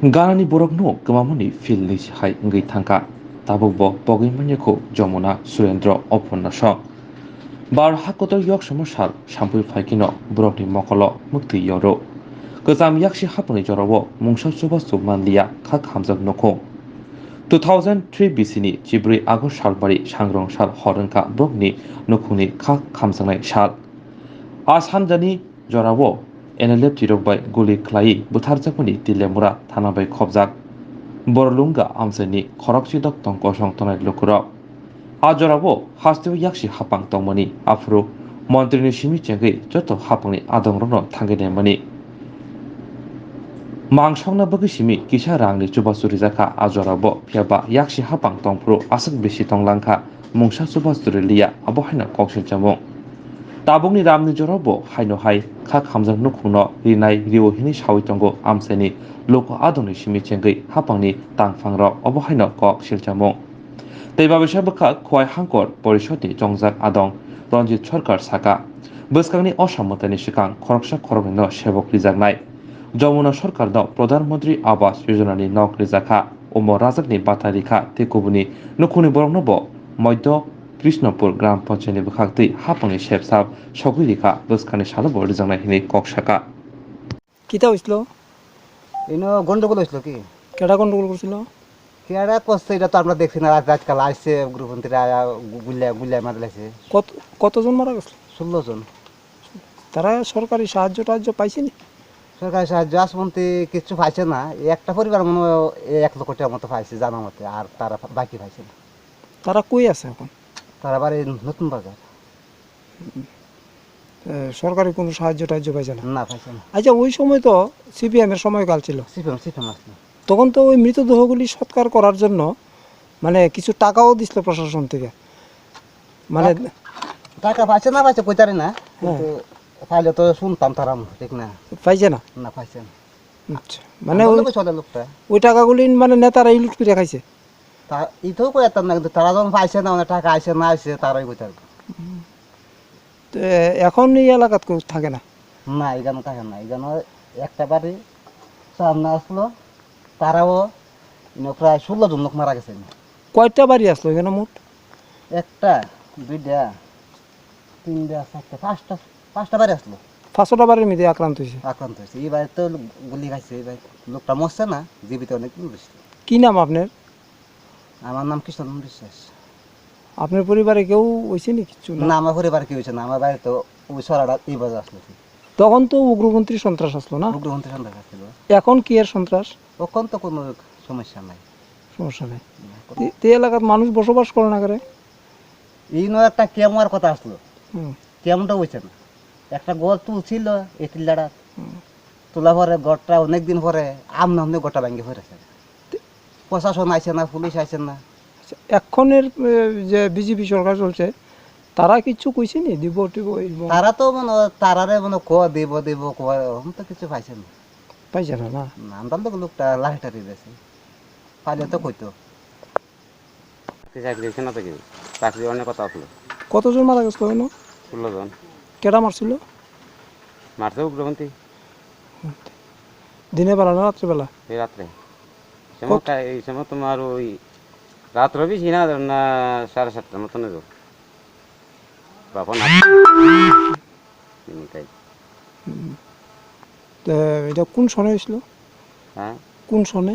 Ganani borokno kemamoni filni hai ngai thangka tabukbo bogimanyako Jamuna Surendra Oponnasho bar hakotor yok samosal sampui faikino borokni mokolo mukti yoro kozam yakshi haponi jorobo mungsa subastu manliya khak hamjak noko 2003 BC Chibri Agus Salbari Sangrong Sal Horenka Brokni Nokuni khak hamjangnai sal Ashanjani jorabo enelep tirokbai guli khlai butharjakmani tilemura thanabai khobjak Borlunga amsani khorokchidok tongko songtonai lukurok Ajorabo hastu yakshi hapang tongmani afro মন্ত্রীনি Simi চেঙ্গै যত হাপংনি আদংরনো থাঙ্গেনেমনি মাংসংনা বগি সিমি কিসা রাংনি চুবাসুরি জাখা আজরাবো ফিয়াবা ইয়াকসি হাপাং তংপ্রো আসক বেশি তংলাংখা মুংসা চুবাসুরি লিয়া আবহাইনা কক্সিল জামং তাবংনি রামনি জরাবো হাইনো high খা Khamjang নুখুনো Rinnai রিওহিনি সাউইতঙ্গো আমসেনি লোক আদংনি সিমি চেঙ্গै হাপাংনি তাংফাংর আবহাইনা কক্সিল জামং তৈবাবিসা বখা খোয়াই হাঙ্কর পরিষদনি জংজাক আদং রঞ্জিত সরকার সাকা বসকাংনি অসাম্মতানি সিকাং খরকসা খরকনি সেবক রিজাকনাই যমুনা সরকার প্রধানমন্ত্রী আবাস যোজনানি knock রিজাখা ওম রাজাকনি বাতা রিখা তেকুবুনি নখুনি বরংনব মধ্য কৃষ্ণপুর গ্রাম পঞ্চায়েতনি বখাক্তি হাপাংনি সেবসাব সগুই রিখা বসকানি সালব রিজাকনাই হিনি ককসাকা কিতা হইছিল ইনো গন্ডগোল হয়েছিল কি কেডা গন্ডগোল করছিল কেডা করছে এটা তো আমরা দেখছি না আজকাল আসছে গ্রুপন্ত্রীরা গুলিয়া গুলিয়া মারা লাগছে কতজন মারা গেছিল 16 জন তারা সরকারি সাহায্য টাহায্য পাইছেনি সরকারি সাহায্য আসমন্ত্রী কিছু পাইছে না একটা পরিবার মনে হয় 1 লক্ষ টাকার মতো পাইছে জানা মতে আর তারা বাকি পাইছে না তারা কই আছে এখন তারা বাড়ি নতুন বাজার সরকারি কোনো সাহায্য টাহায্য পাইছে না না পাইছে না আচ্ছা ওই সময় তো সিপিএম এর সময়কাল ছিল সিপিএম আসলো তখন তো ওই মৃতদেহগুলি সৎকার করার জন্য মানে কিছু টাকাও দিছিল প্রশাসন থেকে মানে টাকা পাইছে না পাইছে কইতারি না কিন্তু পাইলে তো শুনতাম তারা ঠিক না পাইছে না না পাইছে না আচ্ছা মানে ওই চলে লোকটা ওই টাকাগুলি মানে নেতারা ইলুট করে খাইছে তা ইতেও কইতাম না কিন্তু তারা যখন পাইছে না অনেক টাকা আইছে না আইছে তারাই কইতার তো এখন এই এলাকাত কেউ থাকে না না এখানে থাকে না এখানে একটা বাড়ি সামনে আসলো তারাও প্রায় 16 জন লোক মারা গেছে কয়টা বাড়ি আসলো এখানে মোট একটা দুইটা তিনটা চারটা পাঁচটা বাড়ি আসলো 500টা বাড়ির মধ্যে আক্রান্ত হয়েছে আক্রান্ত হয়েছে এই বাড়ি তো গুলি খাইছে এই বাড়ি লোকটা মরছে না জীবিত অনেক বেশি কি নাম আপনার আমার নাম কৃষ্ণ বিশ্বাস আপনার পরিবারে কেউ হয়েছে নি কিছু না আমার পরিবার কি হয়েছে না আমার বাড়ি তো ওই সরাটা এই বাজার আসলো তখন তো উগ্রপন্থী সন্ত্রাস আসলো না উগ্রপন্থী সন্ত্রাস আসছিল এখন কি এর সন্ত্রাস তখন তো কোনো সমস্যা নাই সমস্যা নেই এই এলাকার মানুষ বসবাস করে না করে এই নয় একটা কেমন কথা আসলো হুম, কেমনটা হয়েছে না একটা গড় তুলছিল এই টিল্লাটা তোলা পরে গড়টা অনেকদিন পরে আমনা আমনে গড়টা ভেঙে পড়েছে প্রশাসন আইছে না পুলিশ আইছে না আচ্ছা, এখনের যে বিজেপি সরকার চলছে তারা কিছু কইছে নি দিব টিব তারা তো মানে তারারে মানে ক দেব দেব আমি তো কিছু পাইছে না পাইছে না না আমরা তো লোকটা লাইটারি দিয়েছে পাইলে তো কইতো চাকরি এখানে থেকে চাকরি অনেক কথা আসলো কতজন মারা গেছিল কেন 16 জন কেডা মারছিল মারছে উগ্রপন্থী দিনে বেলা না রাত্রিবেলা এই রাত্রে এই সময় তোমার ওই রাত্র বেশি না ধর না 7:30টার মতন বাবা না তো এটা কোন সনে হয়েছিল হ্যাঁ কোন সনে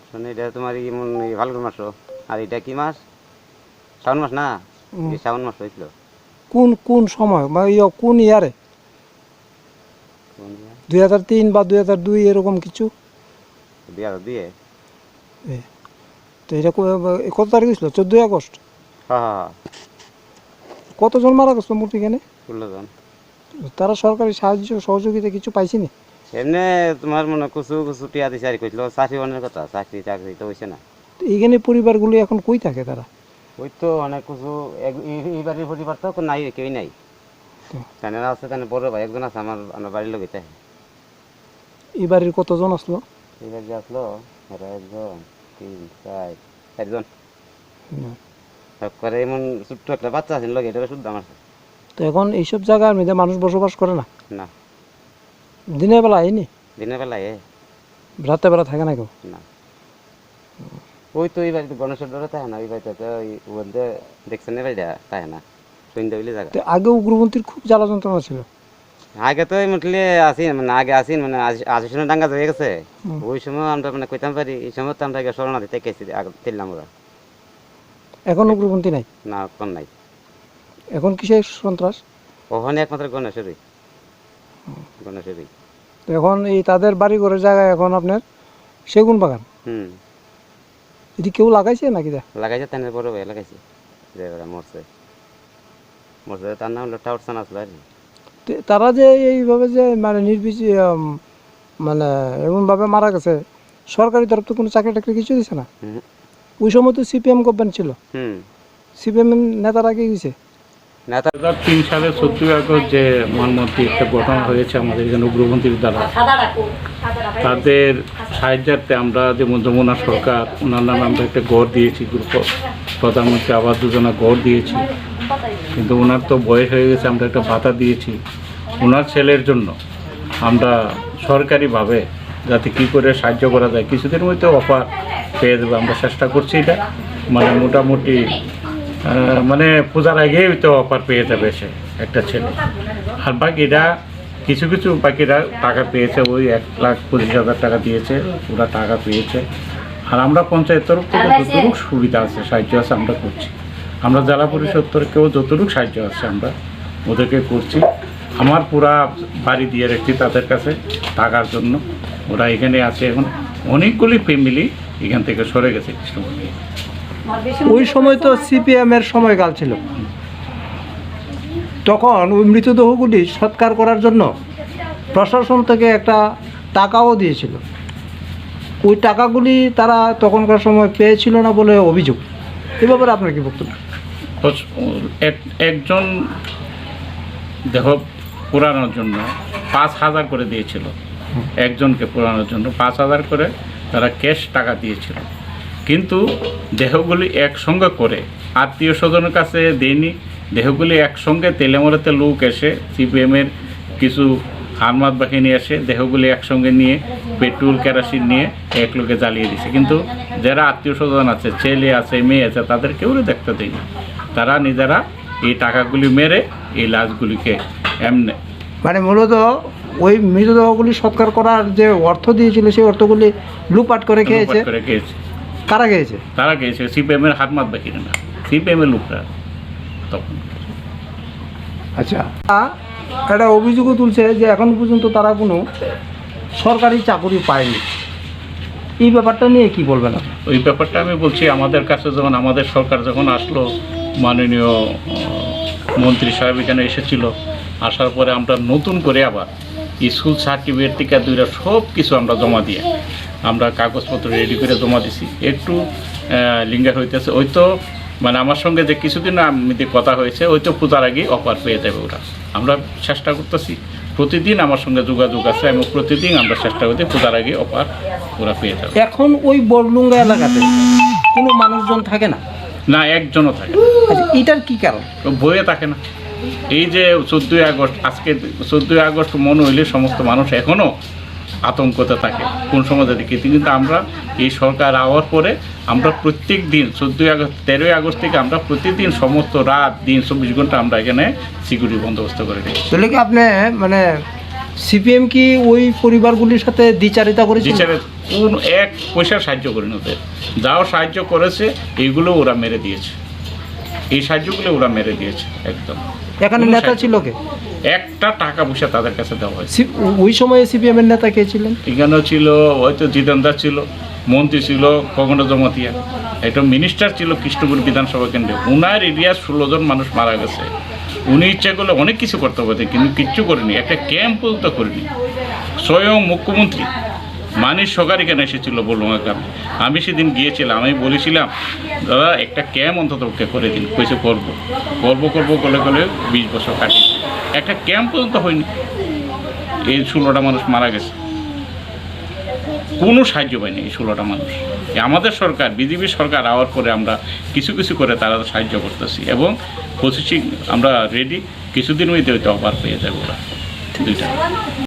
শুনে এটা তোমার এমন ফাল্গুন মাস আর এটা কি মাস শ্রাবণ মাস না এই শ্রাবণ মাস হয়েছিল কোন কোন সময় বা কোন ইয়ারে 2003 বা 2002 এরকম কিছু 2002 তো এটা কত তারিখ হয়েছিল 14 আগস্ট হ্যাঁ কতজন মারা গেছিল মোট এখানে 16 জন তারা সরকারি সাহায্য সহযোগিতা কিছু পাইছেনি এমনি তোমার মনে কুচু কুচু টিয়া দিছে আর কইছিল চাকরি অনেক কথা চাকরি চাকরি তো হয়েছে না এইখানে পরিবারগুলো এখন কই থাকে তারা ওই তো অনেক কিছু এইবারের পরিবার তো নাই কেউই নাই তারা আছে তাহলে বড় ভাই একজন আছে আমার বাড়ির লোক এটা এই বাড়ির কতজন আসলো এইবার যে আসলো এরা 1 2 3 4 একজন করে এমন ছোট্ট একটা বাচ্চা আছে লোক এটা শুদ্ধ আমার তো এখন এইসব জায়গার মধ্যে মানুষ বসবাস করে না না দিনের বেলা আইনি দিনের বেলায় রাতে বেলা থাকে না কেউ? না ওই তো এই বাড়িতে গণেশের ডরে থাকে না, ওই বাড়িতে তো ওই বলতে দেখছেন না বাড়িটা থাকে না, সন্ধ্যা হইলে জায়গা। তো আগে উগ্রপন্থীর খুব জ্বালা যন্ত্রণা ছিল। আগে তো মুটলে আসিন মানে আগে আসিন মানে আসিনের ডাঙ্গা হয়ে গেছে, ওই সময় আমরা মানে কইতাম পারি, এই সময় তো আমরা শরণার্থী থেকে তিনলাম ওরা। এখন উগ্রপন্থী নাই? না কোন নাই, এখন কিসের সন্ত্রাস? ওখানে একমাত্র গণেশেরই। তো এখন এই তাদের বাড়ি ঘরের জায়গায় এখন আপনার সেগুন বাগান। যদি কেউ লাগাইছে নাকি? লাগাইছে তাই বড় ভাই লাগাইছে, যে ওরা মরছে তার নাম হলো টাউরসান আসলো আর কি। তারা যে এইভাবে যে মানে মানে এমনভাবে মারা গেছে, সরকারি তরফ থেকে কোনো চাকরি টাকরি কিছু দিছে না? ওই সময় তো সিপিএম গভর্নমেন্ট ছিল, সিপিএম নেতারা কি দিছে? 2003 সালে 14 আগস্ট যে মহানমন্ত্রী একটা গঠন হয়েছে আমাদের এখানে উগ্রপন্থীর দ্বারা, তাদের সাহায্যার্থে আমরা যেমন যমুনা সরকার ওনার নামে আমরা একটা গড় দিয়েছি, প্রধানমন্ত্রী আবাস যোজনা গড় দিয়েছি, কিন্তু ওনার তো বয়স হয়ে গেছে, আমরা একটা ভাতা দিয়েছি ওনার ছেলের জন্য। আমরা সরকারিভাবে যাতে কী করে সাহায্য করা যায় কিছুদিনের মধ্যে অফার পেয়ে দেবো, আমরা চেষ্টা করছি। এটা মানে মোটামুটি মানে পূজার আগেই তো অফার পেয়ে যাবে সে একটা ছেলে। আর বাকিরা কিছু কিছু বাকিরা টাকা পেয়েছে, ওই 1,25,000 টাকা দিয়েছে, ওরা টাকা পেয়েছে। আর আমরা পঞ্চায়েত তরফ থেকে যতটুকু সুবিধা আছে সাহায্য আছে আমরা করছি, আমরা জেলা পরিষদ তরফেও যতটুকু সাহায্য আছে আমরা ওদেরকে করছি। আমার পুরা বাড়ি দিয়ে রেখেছি তাদের কাছে টাকার জন্য, ওরা এখানে আছে। এখন অনেকগুলি ফ্যামিলি এখান থেকে সরে গেছে কৃষ্ণপুরে। ওই সময় তো সিপিএম এর সময়কাল ছিল, তখন ওই মৃতদেহগুলি সৎকার করার জন্য প্রশাসন থেকে একটা টাকাও দিয়েছিল। ওই টাকাগুলি তারা তখনকার সময় পেয়েছিল না বলে অভিযোগ। এ ব্যাপারে আপনার কি বক্তব্য? একজন দেহ পুরানোর জন্য 5,000 করে দিয়েছিল, একজনকে পুরানোর জন্য 5,000 করে তারা ক্যাশ টাকা দিয়েছিল। কিন্তু দেহগুলি একসঙ্গে করে আত্মীয় স্বজনের কাছে দেয়নি, দেহগুলি একসঙ্গে তেলেমরাতে লোক এসে সিপিএমের কিছু আর্মাদ বাহিনী এসে দেহগুলি একসঙ্গে নিয়ে পেট্রোল কেরোসিন নিয়ে এক লোকে জ্বালিয়ে দিছে। কিন্তু যারা আত্মীয় স্বজন আছে, ছেলে আছে, মেয়ে আছে, তাদের কেউ দেখতে দেয়নি। তারা নিজেরা এই টাকাগুলি মেরে এই লাশগুলিকে এমনি মানে মূলত ওই মৃতদেহগুলি সৎকার করার যে অর্থ দিয়েছিল সেই অর্থগুলি লুটপাট করে খেয়েছে। কারা খেয়েছে? তারা খেয়েছে সিপিএমের হাতমাত বাহিনী, না সিপিএমের লোকরা তখন। আচ্ছা, একটা অভিযোগও তুলছে যে এখন পর্যন্ত তারা কোনো সরকারি চাকরি পায়নি। এই ব্যাপারটা নিয়ে কি বলবেন আপনি? ওই ব্যাপারটা আমি বলছি, আমাদের কাছে যখন আমাদের সরকার যখন আসলো, মাননীয় মন্ত্রী সাহেব এখানে এসেছিল, আসার পরে আমরা নতুন করে আবার স্কুল সার্টিফিকেট থেকে দুইটা সব কিছু আমরা জমা দিয়ে আমরা কাগজপত্র রেডি করে জমা দিছি। একটু লিঙ্গার হইতেছে, ওই তো মানে আমার সঙ্গে যে কিছুদিন আমাদের কথা হয়েছে, ওই তো পূজার আগে অফার পেয়ে যাবে ওরা। আমরা চেষ্টা করতেছি, প্রতিদিন আমার সঙ্গে যোগাযোগ আছে এবং প্রতিদিন আমরা চেষ্টা করতে পূজার আগে অফার ওরা পেয়ে যাবে। এখন ওই বড়লুঙ্গা এলাকাতে কোনো মানুষজন থাকে না? না, একজনও থাকে। আচ্ছা, এটার কি কারণ? বইয়ে থাকে না। এই যে 14ই আগস্ট, আজকে 14ই আগস্ট মনে হইলে সমস্ত মানুষ এখনও আতঙ্কতে থাকে কোন সময় যদি। কিন্তু আমরা এই সরকার আওয়ার পরে আমরা প্রত্যেক দিন 14ই আগস্ট 13ই আগস্ট থেকে আমরা প্রতিদিন সমস্ত রাত দিন 24 ঘন্টা আমরা এখানে সিকিউরিটি বন্দোবস্ত করে দিই। তাহলে কি আপনি মানে সিপিএম কি ওই পরিবারগুলির সাথে দ্বিচারিতা করেছে? কোন এক পয়সার সাহায্য করেন ওদের, যাও সাহায্য করেছে এইগুলো ওরা মেরে দিয়েছে, এই সাহায্যগুলো ওরা মেরে দিয়েছে একদম। এখানে নেতা ছিল কে? একটা টাকা পয়সা তাদের কাছে দেওয়া হয়েছে। ওই সময়ে সিপিএম এর নেতা কে ছিলেন? এখানেও ছিল, হয়তো জিতেন্দার ছিল, মন্ত্রী ছিল খগেন্দ্র জমাতিয়া, একটা মিনিস্টার ছিল কৃষ্ণপুর বিধানসভা কেন্দ্রে। ওনার এরিয়ার 16 জন মানুষ মারা গেছে। উনি ইচ্ছে করলে অনেক কিছু করতে পারতেন, কিন্তু কিচ্ছু করেনি, একটা ক্যাম্প পর্যন্ত করেনি। স্বয়ং মুখ্যমন্ত্রী মানিক সরকার এখানে এসেছিল বলুঙ্গা গ্রামে। আমি সেদিন গিয়েছিলাম, আমি বলেছিলাম দাদা একটা ক্যাম্প অন্তত করে দিন। কইছে করবো করলে 20 বছর কাটি, একটা ক্যাম্প পর্যন্ত হয়নি। এই 16টা মানুষ মারা গেছে, কোনো সাহায্য পায়নি এই 16টা মানুষ। আমাদের সরকার, বিজেপি সরকার আওয়ার পরে আমরা কিছু কিছু করে তারা সাহায্য করতেছি এবং প্রসেসিং আমরা রেডি, কিছুদিন মধ্যে হয়তো অফার পেয়ে যাবে ওরা 2টা।